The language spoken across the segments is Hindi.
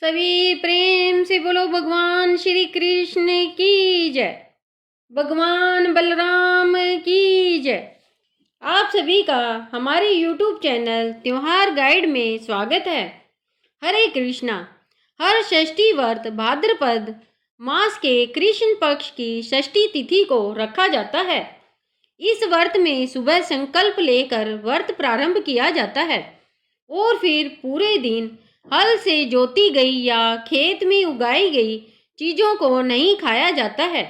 सभी प्रेम से बोलो भगवान श्री कृष्ण की जय। भगवान बलराम की जय। आप सभी का हमारे YouTube चैनल त्योहार गाइड में स्वागत है। हरे कृष्णा। हर षष्ठी व्रत भाद्रपद मास के कृष्ण पक्ष की षष्ठी तिथि को रखा जाता है। इस व्रत में सुबह संकल्प लेकर व्रत प्रारंभ किया जाता है और फिर पूरे दिन हल से जोती गई या खेत में उगाई गई चीजों को नहीं खाया जाता है।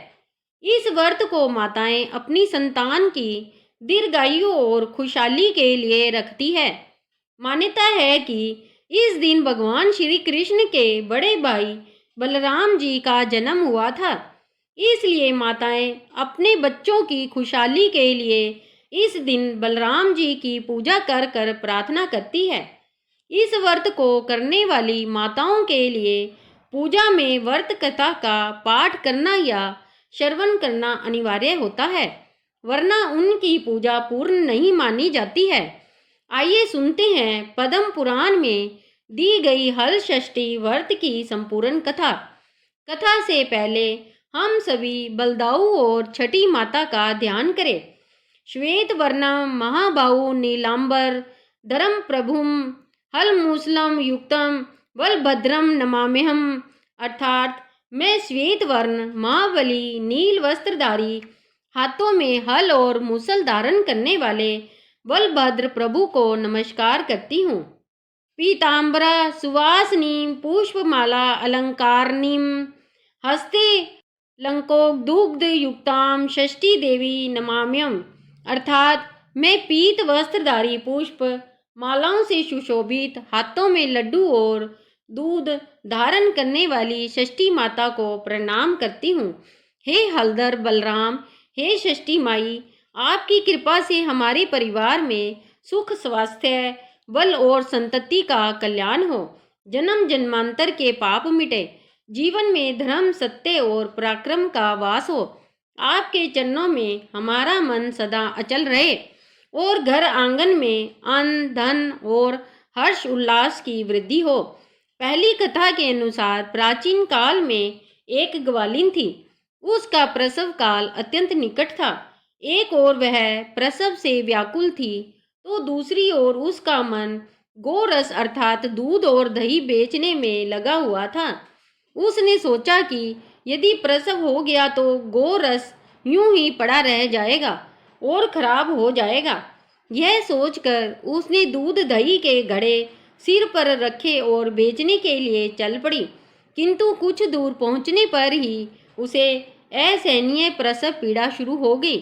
इस व्रत को माताएं अपनी संतान की दीर्घायु और खुशहाली के लिए रखती है। मान्यता है कि इस दिन भगवान श्री कृष्ण के बड़े भाई बलराम जी का जन्म हुआ था, इसलिए माताएं अपने बच्चों की खुशहाली के लिए इस दिन बलराम जी की पूजा कर कर प्रार्थना करती है। इस व्रत को करने वाली माताओं के लिए पूजा में व्रत कथा का पाठ करना या श्रवण करना अनिवार्य होता है, वरना उनकी पूजा पूर्ण नहीं मानी जाती है। आइए सुनते हैं पद्म पुराण में दी गई हल षष्ठी व्रत की संपूर्ण कथा। कथा से पहले हम सभी बलदाऊ और छठी माता का ध्यान करें। श्वेत वर्णम महाबाहु नीलांबर धर्म प्रभुम हल मूसलम युक्तम बलभद्रम नमाम्यहम, अर्थात मैं श्वेत वर्ण महाबली नील वस्त्रधारी हाथों में हल और मूसल धारण करने वाले बलभद्र प्रभु को नमस्कार करती हूँ। पीताम्बरा सुवासनी पुष्पमाला अलंकारनीम हस्ते लंकोदुग्ध युक्ताम षष्ठी देवी नमाम्यम, अर्थात मैं पीत वस्त्रधारी पुष्प मालाओं से सुशोभित हाथों में लड्डू और दूध धारण करने वाली षष्ठी माता को प्रणाम करती हूँ। हे हलधर बलराम, हे षष्ठी माई, आपकी कृपा से हमारे परिवार में सुख स्वास्थ्य बल और संतति का कल्याण हो, जन्म जन्मांतर के पाप मिटे, जीवन में धर्म सत्य और पराक्रम का वास हो, आपके चरणों में हमारा मन सदा अचल रहे और घर आंगन में अन्न धन और हर्ष उल्लास की वृद्धि हो। पहली कथा के अनुसार प्राचीन काल में एक ग्वालिन थी। उसका प्रसव काल अत्यंत निकट था। एक ओर वह प्रसव से व्याकुल थी तो दूसरी ओर उसका मन गोरस अर्थात दूध और दही बेचने में लगा हुआ था। उसने सोचा कि यदि प्रसव हो गया तो गोरस यूं ही पड़ा रह जाएगा और खराब हो जाएगा। यह सोचकर उसने दूध दही के घड़े सिर पर रखे और बेचने के लिए चल पड़ी, किंतु कुछ दूर पहुंचने पर ही उसे असहनीय प्रसव पीड़ा शुरू हो गई।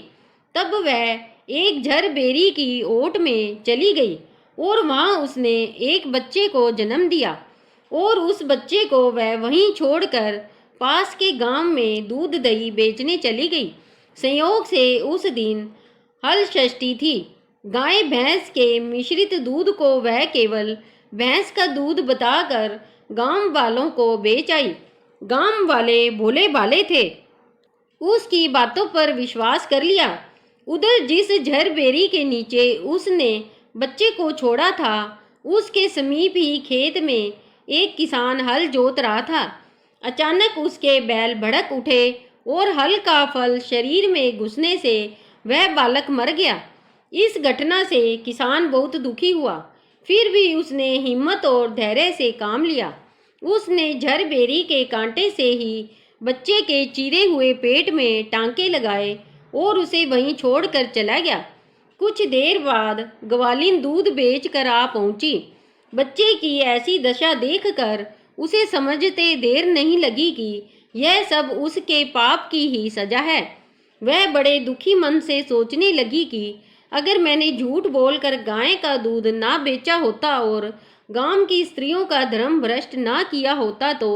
तब वह एक झरबेरी की ओट में चली गई और वहां उसने एक बच्चे को जन्म दिया और उस बच्चे को वह वहीं छोड़कर पास के गांव में दूध दही बेचने चली गई। संयोग से उस दिन हल षष्ठी थी। गाय भैंस के मिश्रित दूध को वह केवल भैंस का दूध बताकर गांव वालों को बेच आई। गांव वाले भोले भाले थे, उसकी बातों पर विश्वास कर लिया। उधर जिस झरबेरी के नीचे उसने बच्चे को छोड़ा था उसके समीप ही खेत में एक किसान हल जोत रहा था। अचानक उसके बैल भड़क उठे और हल का फल शरीर में घुसने से वह बालक मर गया। इस घटना से किसान बहुत दुखी हुआ, फिर भी उसने हिम्मत और धैर्य से काम लिया। उसने झरबेरी के कांटे से ही बच्चे के चीरे हुए पेट में टांके लगाए और उसे वहीं छोड़कर चला गया। कुछ देर बाद ग्वालिन दूध बेचकर आ पहुंची। बच्चे की ऐसी दशा देखकर उसे समझते देर नहीं लगी कि यह सब उसके पाप की ही सजा है। वह बड़े दुखी मन से सोचने लगी कि अगर मैंने झूठ बोलकर गाय का दूध ना बेचा होता और गांव की स्त्रियों का धर्म भ्रष्ट ना किया होता तो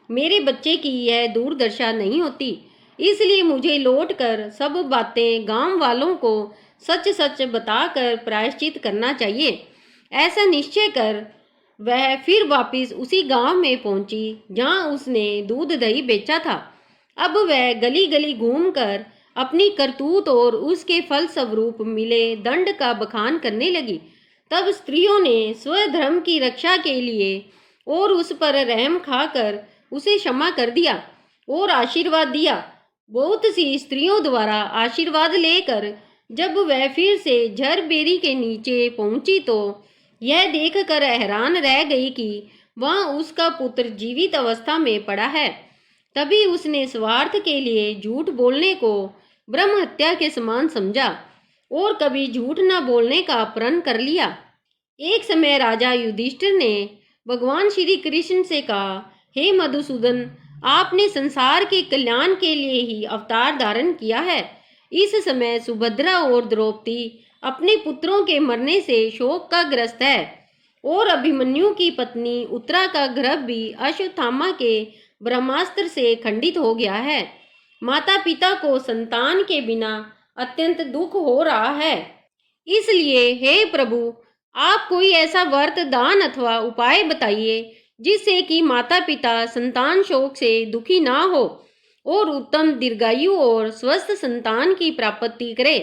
मेरे बच्चे की यह दुर्दशा नहीं होती। इसलिए मुझे लौटकर सब बातें गांव वालों को सच सच बताकर प्रायश्चित करना चाहिए। ऐसा निश्चय कर वह फिर वापस उसी गांव में पहुंची जहां उसने दूध दही बेचा था। अब वह गली गली घूमकर अपनी करतूत और उसके फल स्वरूप मिले दंड का बखान करने लगी। तब स्त्रियों ने स्वधर्म की रक्षा के लिए और उस पर रहम खाकर उसे क्षमा कर दिया और आशीर्वाद दिया। बहुत सी स्त्रियों द्वारा आशीर्वाद लेकर जब वह फिर से झरबेरी के नीचे पहुंची तो यह देखकर हैरान रह गई कि वहां उसका पुत्र जीवित अवस्था में पड़ा है। तभी उसने स्वार्थ के लिए झूठ बोलने को ब्रह्म हत्या के समान समझा और कभी झूठ न बोलने का प्रण कर लिया। एक समय राजा युधिष्ठिर ने भगवान श्री कृष्ण से कहा, हे मधुसूदन, आपने संसार के कल्याण के लिए ही अवतार धारण किया है। इस समय सुभद्रा और द्रौपदी अपने पुत्रों के मरने से शोक का ग्रस्त है और अभिमन्यु की पत्नी उत्तरा का गर्भ भी अश्वत्थामा के ब्रह्मास्त्र से खंडित हो गया है। माता पिता को संतान के बिना अत्यंत दुख हो रहा है। इसलिए हे प्रभु, आप कोई ऐसा व्रत, दान अथवा उपाय बताइए जिससे कि माता पिता संतान शोक से दुखी ना हो और उत्तम दीर्घायु और स्वस्थ संतान की प्राप्ति करे।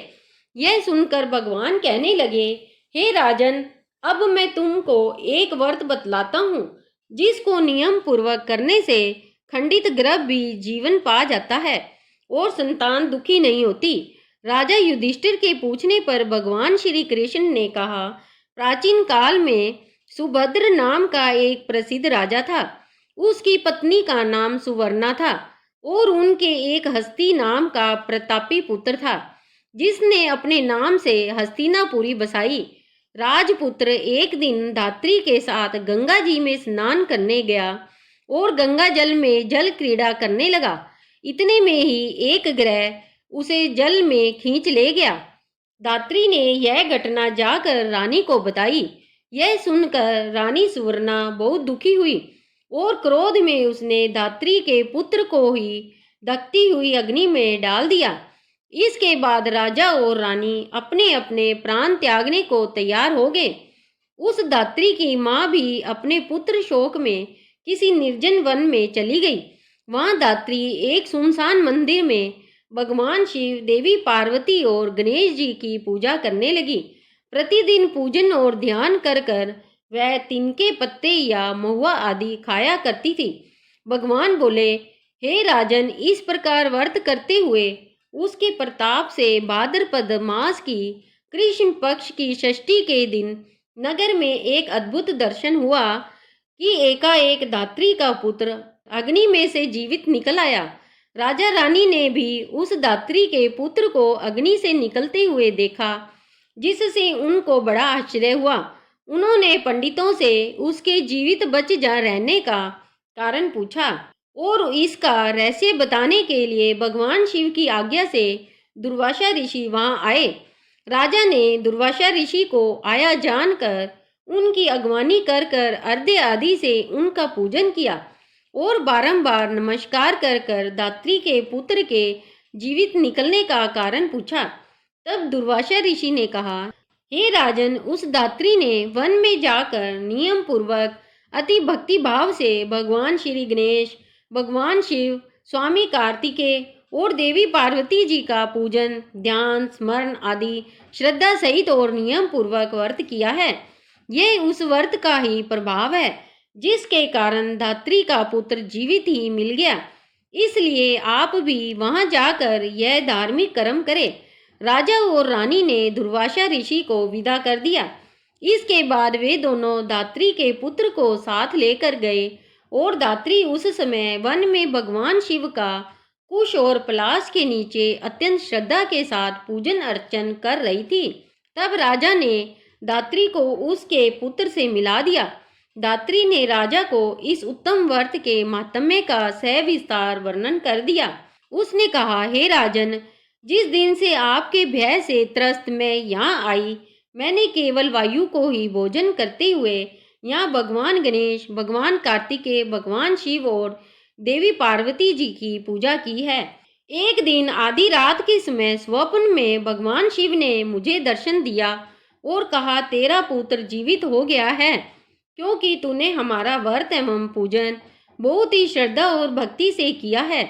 यह सुनकर भगवान कहने लगे, हे राजन, अब मैं तुमको एक व्रत बतलाता हूँ जिसको नियम पूर्वक करने से खंडित गर्भ भी जीवन पा जाता है और संतान दुखी नहीं होती। राजा युधिष्ठिर के पूछने पर भगवान श्री कृष्ण ने कहा, प्राचीन काल में सुभद्र नाम का एक प्रसिद्ध राजा था। उसकी पत्नी का नाम सुवर्णा था और उनके एक हस्ती नाम का प्रतापी पुत्र था जिसने अपने नाम से हस्तिनापुरी बसाई। राजपुत्र एक दिन धात्री के साथ गंगा जी में स्नान करने गया और गंगा जल में जल क्रीड़ा करने लगा। इतने में ही एक ग्रह उसे जल में खींच ले गया। धात्री ने यह घटना जाकर रानी को बताई। यह सुनकर रानी सुवर्णा बहुत दुखी हुई और क्रोध में उसने धात्री के पुत्र को ही दखती हुई अग्नि में डाल दिया। इसके बाद राजा और रानी अपने अपने प्राण त्यागने को तैयार हो गए। उस धात्री की माँ भी अपने पुत्र शोक में किसी निर्जन वन में चली गई। वहां धात्री एक सुनसान मंदिर में भगवान शिव, देवी पार्वती और गणेश जी की पूजा करने लगी। प्रतिदिन पूजन और ध्यान कर कर वह तिनके पत्ते या महुआ आदि खाया करती थी। भगवान बोले, हे राजन, इस प्रकार व्रत करते हुए उसके प्रताप से भाद्रपद मास की कृष्ण पक्ष की षष्ठी के दिन नगर में एक अद्भुत दर्शन हुआ कि एकाएक धात्री का पुत्र अग्नि में से जीवित निकल आया। राजा रानी ने भी उस धात्री के पुत्र को अग्नि से निकलते हुए देखा, जिससे उनको बड़ा आश्चर्य हुआ। उन्होंने पंडितों से उसके जीवित बच जा रहने का कारण पूछा और इसका रहस्य बताने के लिए भगवान शिव की आज्ञा से दुर्वासा ऋषि वहां आए। राजा ने दुर्वासा ऋषि को आया जानकर उनकी अगवानी कर कर अर्घ्य आदि से उनका पूजन किया और बारंबार नमस्कार कर कर धात्री के पुत्र के जीवित निकलने का कारण पूछा। तब दुर्वासा ऋषि ने कहा, हे राजन, उस धात्री ने वन में जाकर नियम पूर्वक अति भक्ति भाव से भगवान श्री गणेश, भगवान शिव, स्वामी कार्तिकेय और देवी पार्वती जी का पूजन, ध्यान, स्मरण आदि श्रद्धा सहित और नियम पूर्वक व्रत किया है। यह उस व्रत का ही प्रभाव है जिसके कारण धात्री का पुत्र जीवित ही मिल गया। इसलिए आप भी वहां जाकर यह धार्मिक कर्म करें। राजा और रानी ने दुर्वासा ऋषि को विदा कर दिया। इसके बाद वे दोनों धात्री के पुत्र को साथ लेकर गए और धात्री उस समय वन में भगवान शिव का कुश और पलाश के नीचे अत्यंत श्रद्धा के साथ पूजन अर्चन कर रही थी। तब राजा ने धात्री को उसके पुत्र से मिला दिया। धात्री ने राजा को इस उत्तम व्रत के महात्म्य का सविस्तार वर्णन कर दिया। उसने कहा, हे राजन, जिस दिन से आपके भय से त्रस्त मैं यहाँ आई, मैंने केवल वायु को ही भोजन करते हुए यहाँ भगवान गणेश, भगवान कार्तिकेय, भगवान शिव और देवी पार्वती जी की पूजा की है। एक दिन आधी रात के समय स्वप्न में भगवान शिव ने मुझे दर्शन दिया और कहा, तेरा पुत्र जीवित हो गया है क्योंकि तूने हमारा व्रत एवं पूजन बहुत ही श्रद्धा और भक्ति से किया है।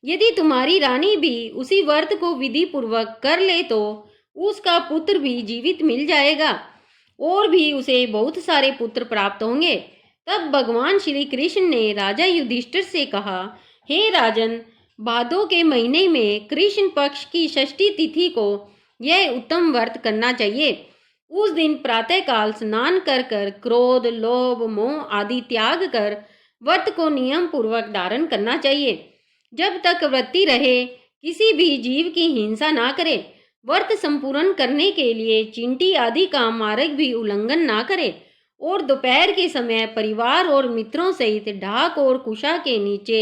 यदि तुम्हारी रानी भी उसी व्रत को विधि पूर्वक कर ले तो उसका पुत्र भी जीवित मिल जाएगा और भी उसे बहुत सारे पुत्र प्राप्त होंगे। तब भगवान श्री कृष्ण ने राजा युधिष्ठिर से कहा, हे राजन, भादों के महीने में कृष्ण पक्ष की षष्ठी तिथि को यह उत्तम व्रत करना चाहिए। उस दिन प्रातःकाल स्नान कर कर क्रोध, लोभ, मोह आदि त्याग कर व्रत को नियम पूर्वक धारण करना चाहिए। जब तक व्रती रहे किसी भी जीव की हिंसा ना करे, व्रत संपूर्ण करने के लिए चींटी आदि का मार्ग भी उल्लंघन ना करे और दोपहर के समय परिवार और मित्रों सहित ढाक और कुशा के नीचे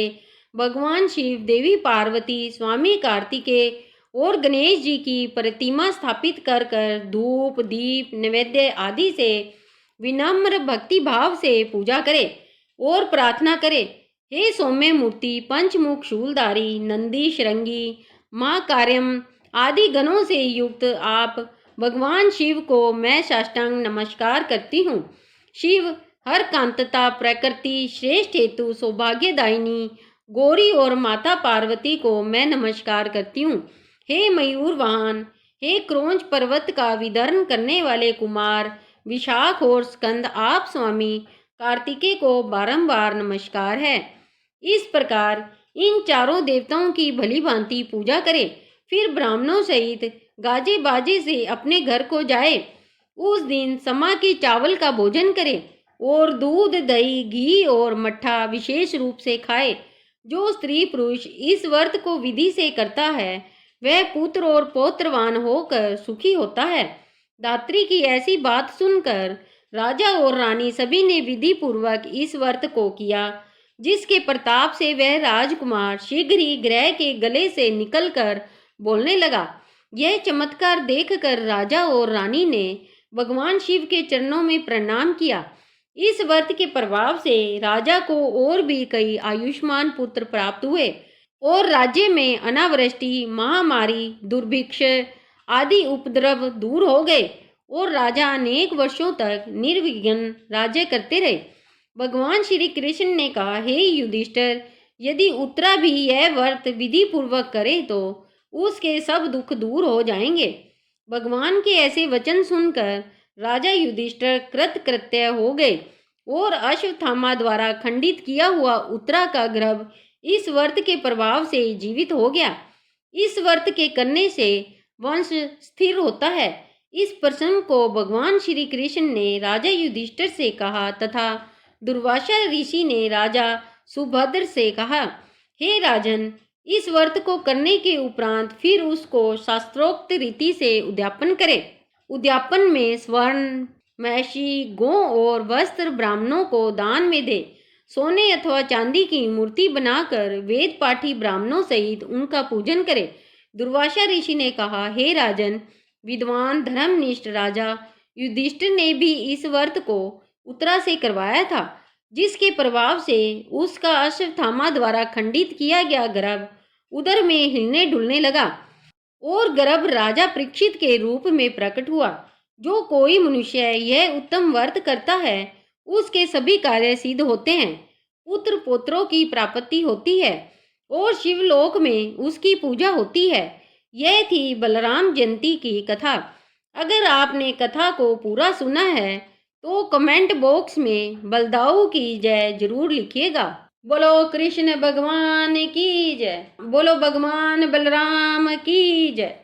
भगवान शिव, देवी पार्वती, स्वामी कार्तिकेय और गणेश जी की प्रतिमा स्थापित कर कर धूप, दीप, नैवेद्य आदि से विनम्र भक्ति भाव से पूजा करे और प्रार्थना करे, हे सौम्य मूर्ति, पंचमुख शूलधारी, नंदी, श्रृंगी, माँ कार्यम आदि गणों से युक्त आप भगवान शिव को मैं साष्टांग नमस्कार करती हूँ। शिव हर कांतता, प्रकृति, श्रेष्ठ हेतु, सौभाग्यदायिनी गौरी और माता पार्वती को मैं नमस्कार करती हूँ। हे मयूर वाहन, हे क्रोंच पर्वत का विदर्न करने वाले कुमार विशाख और स्कंद, आप स्वामी कार्तिकेय को बारंबार नमस्कार है। इस प्रकार इन चारों देवताओं की भली भांति पूजा करे, फिर ब्राह्मणों सहित गाजे बाजे से अपने घर को जाए। उस दिन समा के चावल का भोजन करे और दूध, दही, घी और मट्ठा विशेष रूप से खाए। जो स्त्री पुरुष इस व्रत को विधि से करता है वह पुत्र और पौत्रवान होकर सुखी होता है। दात्री की ऐसी बात सुनकर राजा और रानी सभी ने विधि पूर्वक इस व्रत को किया, जिसके प्रताप से वह राजकुमार शीघ्र ही ग्रह के गले से निकलकर बोलने लगा। यह चमत्कार देखकर राजा और रानी ने भगवान शिव के चरणों में प्रणाम किया। इस व्रत के प्रभाव से राजा को और भी कई आयुष्मान पुत्र प्राप्त हुए और राज्य में अनावृष्टि, महामारी, दुर्भिक्ष आदि उपद्रव दूर हो गए और राजा अनेक वर्षों तक निर्विघ्न राज्य करते रहे। भगवान श्री कृष्ण ने कहा, हे युधिष्ठिर, यदि उत्तरा भी यह व्रत विधि पूर्वक करे तो उसके सब दुख दूर हो जाएंगे। भगवान के ऐसे वचन सुनकर राजा युधिष्ठिर कृतकृत्य हो गए और अश्वत्थामा द्वारा खंडित किया हुआ उत्तरा का गर्भ इस व्रत के प्रभाव से जीवित हो गया। इस व्रत के करने से वंश स्थिर होता है। इस प्रसंग को भगवान श्री कृष्ण ने राजा युधिष्ठिर से कहा तथा दुर्वासा ऋषि ने राजा सुभद्र से कहा, हे राजन, इस व्रत को करने के उपरांत फिर उसको शास्त्रोक्त रीति से उद्यापन करे। उद्यापन में स्वर्ण, मैशी, गौ और वस्त्र ब्राह्मणों को दान में दे। सोने अथवा चांदी की मूर्ति बनाकर वेद पाठी ब्राह्मणों सहित उनका पूजन करे। दुर्वासा ऋषि ने कहा, हे राजन, विद्वान धर्मनिष्ठ राजा युधिष्ठिर ने भी इस व्रत को उत्तरा से करवाया था, जिसके प्रभाव से उसका अश्वत्थामा द्वारा खंडित किया गया गर्भ उदर में हिलने डुलने लगा और गर्भ राजा परीक्षित के रूप में प्रकट हुआ। जो कोई मनुष्य यह उत्तम व्रत करता है उसके सभी कार्य सिद्ध होते हैं, पुत्र पौत्रों की प्राप्ति होती है और शिवलोक में उसकी पूजा होती है। यह थी बलराम जयंती की कथा। अगर आपने कथा को पूरा सुना है तो कमेंट बॉक्स में बलदाऊ की जय जरूर लिखिएगा। बोलो कृष्ण भगवान की जय, बोलो भगवान बलराम की जय।